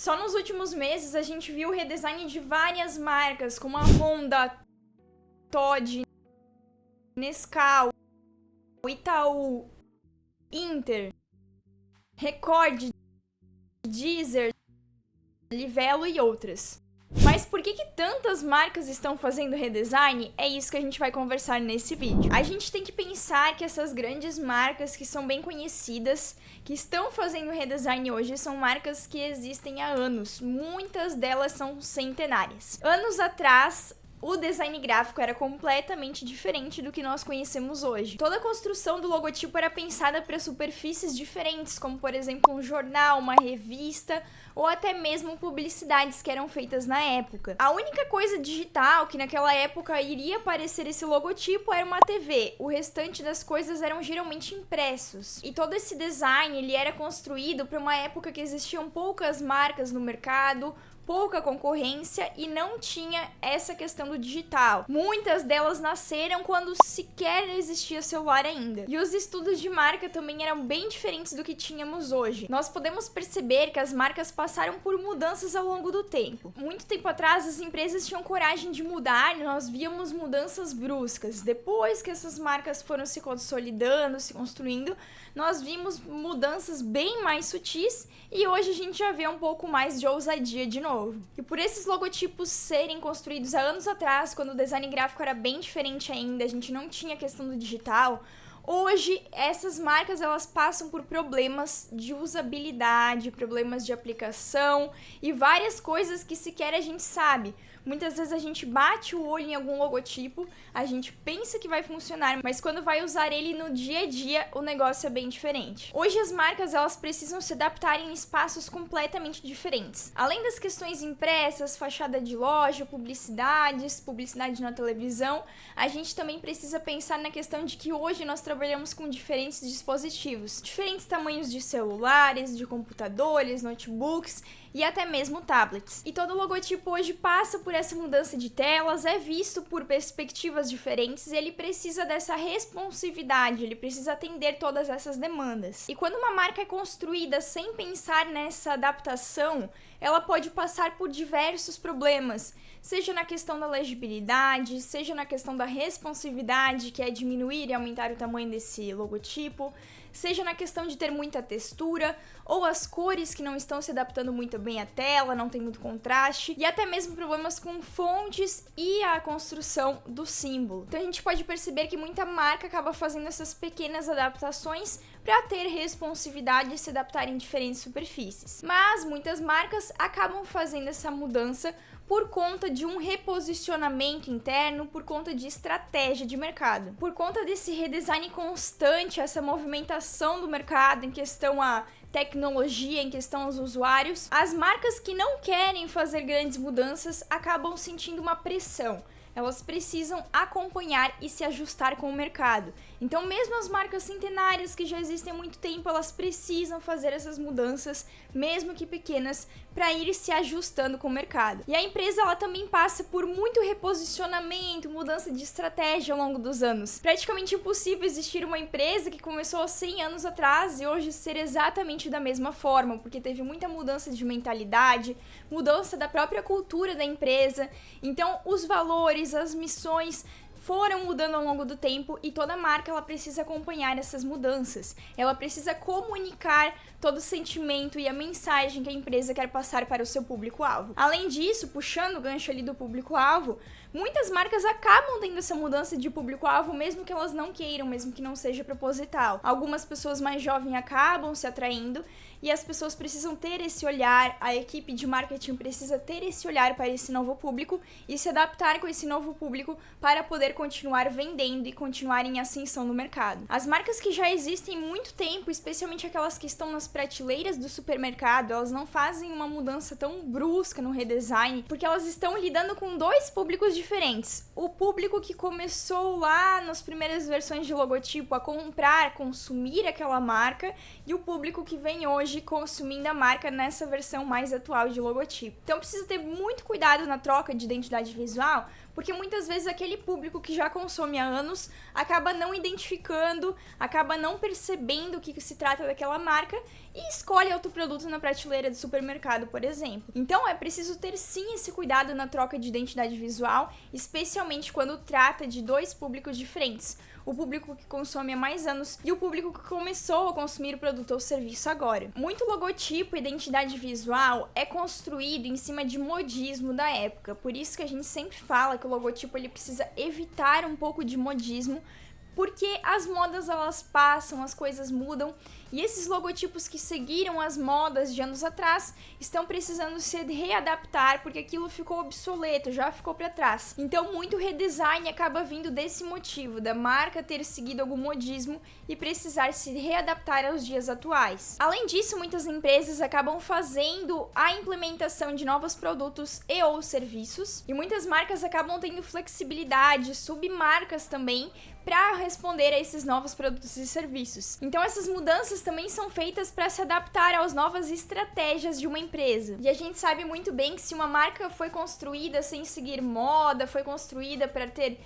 Só nos últimos meses a gente viu o redesign de várias marcas, como a Honda, Toddy, Nescau, Itaú, Inter, Record, Deezer, Livelo e outras. Mas por que tantas marcas estão fazendo redesign? É isso que a gente vai conversar nesse vídeo. A gente tem que pensar que essas grandes marcas que são bem conhecidas, que estão fazendo redesign hoje, são marcas que existem há anos. Muitas delas são centenárias. Anos atrás, o design gráfico era completamente diferente do que nós conhecemos hoje. Toda a construção do logotipo era pensada para superfícies diferentes, como por exemplo um jornal, uma revista ou até mesmo publicidades que eram feitas na época. A única coisa digital que naquela época iria aparecer esse logotipo era uma TV. O restante das coisas eram geralmente impressos. E todo esse design ele era construído para uma época que existiam poucas marcas no mercado, pouca concorrência e não tinha essa questão do digital. Muitas delas nasceram quando sequer existia celular ainda. E os estudos de marca também eram bem diferentes do que tínhamos hoje. Nós podemos perceber que as marcas passaram por mudanças ao longo do tempo. Muito tempo atrás, as empresas tinham coragem de mudar e nós víamos mudanças bruscas. Depois que essas marcas foram se consolidando, se construindo, nós vimos mudanças bem mais sutis e hoje a gente já vê um pouco mais de ousadia de novo. E por esses logotipos serem construídos há anos atrás, quando o design gráfico era bem diferente ainda, a gente não tinha a questão do digital, hoje essas marcas elas passam por problemas de usabilidade, problemas de aplicação e várias coisas que sequer a gente sabe. Muitas vezes a gente bate o olho em algum logotipo, a gente pensa que vai funcionar, mas quando vai usar ele no dia a dia, o negócio é bem diferente. Hoje as marcas elas precisam se adaptar em espaços completamente diferentes. Além das questões impressas, fachada de loja, publicidade na televisão, a gente também precisa pensar na questão de que hoje nós trabalhamos com diferentes dispositivos, diferentes tamanhos de celulares, de computadores, notebooks e até mesmo tablets. E todo logotipo hoje passa por essa mudança de telas, é visto por perspectivas diferentes e ele precisa dessa responsividade, ele precisa atender todas essas demandas. E quando uma marca é construída sem pensar nessa adaptação, ela pode passar por diversos problemas, seja na questão da legibilidade, seja na questão da responsividade, que é diminuir e aumentar o tamanho desse logotipo, seja na questão de ter muita textura, ou as cores que não estão se adaptando muito bem à tela, não tem muito contraste, e até mesmo problemas com fontes e a construção do símbolo. Então a gente pode perceber que muita marca acaba fazendo essas pequenas adaptações para ter responsividade e se adaptar em diferentes superfícies. Mas muitas marcas acabam fazendo essa mudança por conta de um reposicionamento interno, por conta de estratégia de mercado. Por conta desse redesign constante, essa movimentação do mercado em questão a tecnologia, em questão aos usuários, as marcas que não querem fazer grandes mudanças acabam sentindo uma pressão. Elas precisam acompanhar e se ajustar com o mercado. Então, mesmo as marcas centenárias que já existem há muito tempo, elas precisam fazer essas mudanças, mesmo que pequenas, para ir se ajustando com o mercado. E a empresa ela também passa por muito reposicionamento, mudança de estratégia ao longo dos anos. Praticamente impossível existir uma empresa que começou há 100 anos atrás e hoje ser exatamente da mesma forma, porque teve muita mudança de mentalidade, mudança da própria cultura da empresa. Então, os valores, as missões foram mudando ao longo do tempo e toda marca ela precisa acompanhar essas mudanças. Ela precisa comunicar todo o sentimento e a mensagem que a empresa quer passar para o seu público-alvo. Além disso, puxando o gancho ali do público-alvo, muitas marcas acabam tendo essa mudança de público-alvo mesmo que elas não queiram, mesmo que não seja proposital. Algumas pessoas mais jovens acabam se atraindo e as pessoas precisam ter esse olhar, a equipe de marketing precisa ter esse olhar para esse novo público e se adaptar com esse novo público para poder continuar vendendo e continuar em ascensão no mercado. As marcas que já existem há muito tempo, especialmente aquelas que estão nas prateleiras do supermercado, elas não fazem uma mudança tão brusca no redesign, porque elas estão lidando com dois públicos diferentes. O público que começou lá nas primeiras versões de logotipo a comprar, consumir aquela marca, e o público que vem hoje hoje consumindo a marca nessa versão mais atual de logotipo. Então precisa ter muito cuidado na troca de identidade visual, porque muitas vezes aquele público que já consome há anos acaba não identificando, acaba não percebendo o que se trata daquela marca e escolhe outro produto na prateleira do supermercado, por exemplo. Então é preciso ter sim esse cuidado na troca de identidade visual, especialmente quando trata de dois públicos diferentes. O público que consome há mais anos e o público que começou a consumir o produto ou serviço agora. Muito logotipo e identidade visual é construído em cima de modismo da época, por isso que a gente sempre fala que o logotipo ele precisa evitar um pouco de modismo, porque as modas elas passam, as coisas mudam, e esses logotipos que seguiram as modas de anos atrás estão precisando se readaptar porque aquilo ficou obsoleto, já ficou para trás. Então muito redesign acaba vindo desse motivo, da marca ter seguido algum modismo e precisar se readaptar aos dias atuais. Além disso, muitas empresas acabam fazendo a implementação de novos produtos e ou serviços, e muitas marcas acabam tendo flexibilidade, submarcas também, para responder a esses novos produtos e serviços. Então essas mudanças também são feitas para se adaptar às novas estratégias de uma empresa. E a gente sabe muito bem que se uma marca foi construída sem seguir moda, foi construída para ter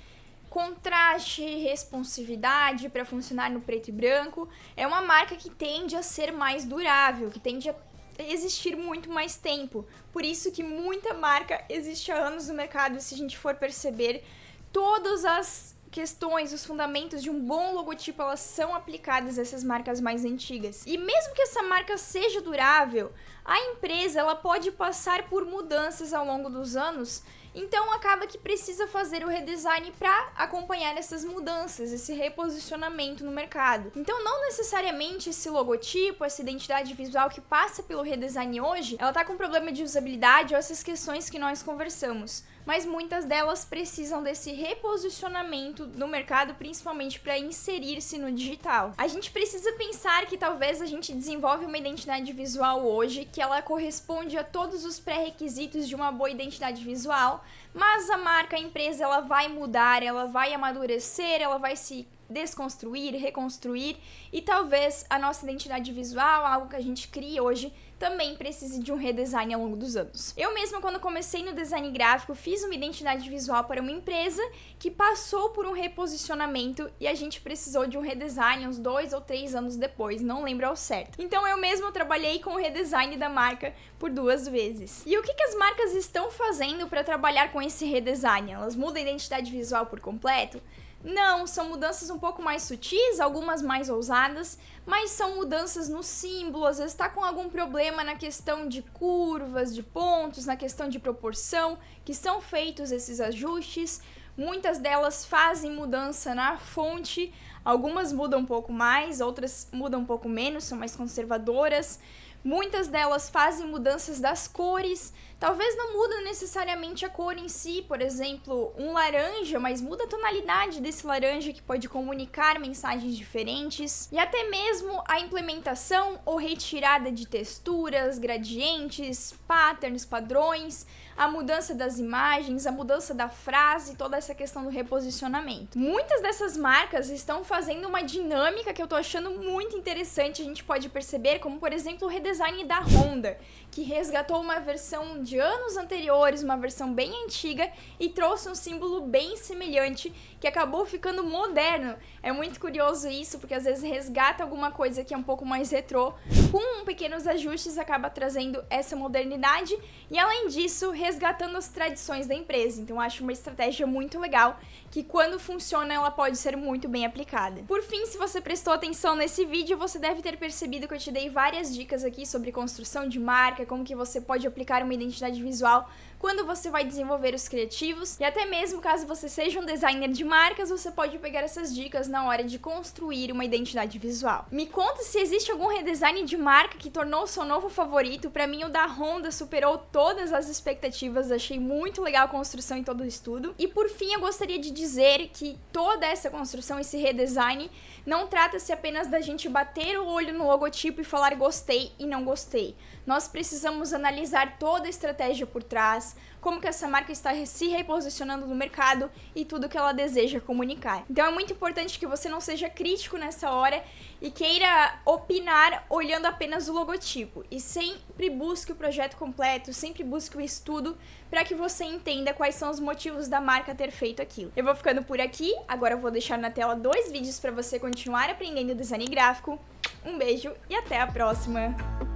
contraste, responsividade, para funcionar no preto e branco, é uma marca que tende a ser mais durável, que tende a existir muito mais tempo. Por isso que muita marca existe há anos no mercado, e se a gente for perceber, todas as questões, os fundamentos de um bom logotipo, elas são aplicadas a essas marcas mais antigas. E mesmo que essa marca seja durável, a empresa ela pode passar por mudanças ao longo dos anos, então acaba que precisa fazer o redesign para acompanhar essas mudanças, esse reposicionamento no mercado. Então não necessariamente esse logotipo, essa identidade visual que passa pelo redesign hoje, ela tá com problema de usabilidade ou essas questões que nós conversamos, mas muitas delas precisam desse reposicionamento no mercado, principalmente para inserir-se no digital. A gente precisa pensar que talvez a gente desenvolve uma identidade visual hoje que ela corresponde a todos os pré-requisitos de uma boa identidade visual, mas a marca, a empresa, ela vai mudar, ela vai amadurecer, ela vai se desconstruir, reconstruir, e talvez a nossa identidade visual, algo que a gente cria hoje, também precise de um redesign ao longo dos anos. Eu mesma, quando comecei no design gráfico, fiz uma identidade visual para uma empresa que passou por um reposicionamento e a gente precisou de um redesign uns 2 ou 3 anos depois, não lembro ao certo. Então eu mesma trabalhei com o redesign da marca por 2 vezes. E o que as marcas estão fazendo para trabalhar com esse redesign? Elas mudam a identidade visual por completo? Não, são mudanças um pouco mais sutis, algumas mais ousadas, mas são mudanças no símbolo, às vezes está com algum problema na questão de curvas, de pontos, na questão de proporção, que são feitos esses ajustes. Muitas delas fazem mudança na fonte, algumas mudam um pouco mais, outras mudam um pouco menos, são mais conservadoras. Muitas delas fazem mudanças das cores, talvez não muda necessariamente a cor em si, por exemplo, um laranja, mas muda a tonalidade desse laranja que pode comunicar mensagens diferentes. E até mesmo a implementação ou retirada de texturas, gradientes, patterns, padrões, a mudança das imagens, a mudança da frase, toda essa questão do reposicionamento. Muitas dessas marcas estão fazendo uma dinâmica que eu tô achando muito interessante, a gente pode perceber, como por exemplo o redesign da Honda, que resgatou uma versão de anos anteriores, uma versão bem antiga, e trouxe um símbolo bem semelhante, que acabou ficando moderno. É muito curioso isso, porque às vezes resgata alguma coisa que é um pouco mais retrô, com pequenos ajustes acaba trazendo essa modernidade, e além disso, resgatando as tradições da empresa. Então acho uma estratégia muito legal, que quando funciona ela pode ser muito bem aplicada. Por fim, se você prestou atenção nesse vídeo, você deve ter percebido que eu te dei várias dicas aqui sobre construção de marca, como que você pode aplicar uma identidade visual quando você vai desenvolver os criativos, e até mesmo caso você seja um designer de marcas, você pode pegar essas dicas na hora de construir uma identidade visual. Me conta se existe algum redesign de marca que tornou o seu novo favorito. Pra mim, o da Honda superou todas as expectativas, achei muito legal a construção e todo o estudo. E por fim, eu gostaria de dizer que toda essa construção, esse redesign, não trata-se apenas da gente bater o olho no logotipo e falar gostei e não gostei. nós precisamos analisar toda a estratégia por trás, como que essa marca está se reposicionando no mercado e tudo que ela deseja comunicar. Então é muito importante que você não seja crítico nessa hora e queira opinar olhando apenas o logotipo, e sempre busque o projeto completo, sempre busque o estudo para que você entenda quais são os motivos da marca ter feito aquilo. Eu vou ficando por aqui, agora eu vou deixar na tela 2 vídeos para você continuar aprendendo design gráfico. Um beijo e até a próxima!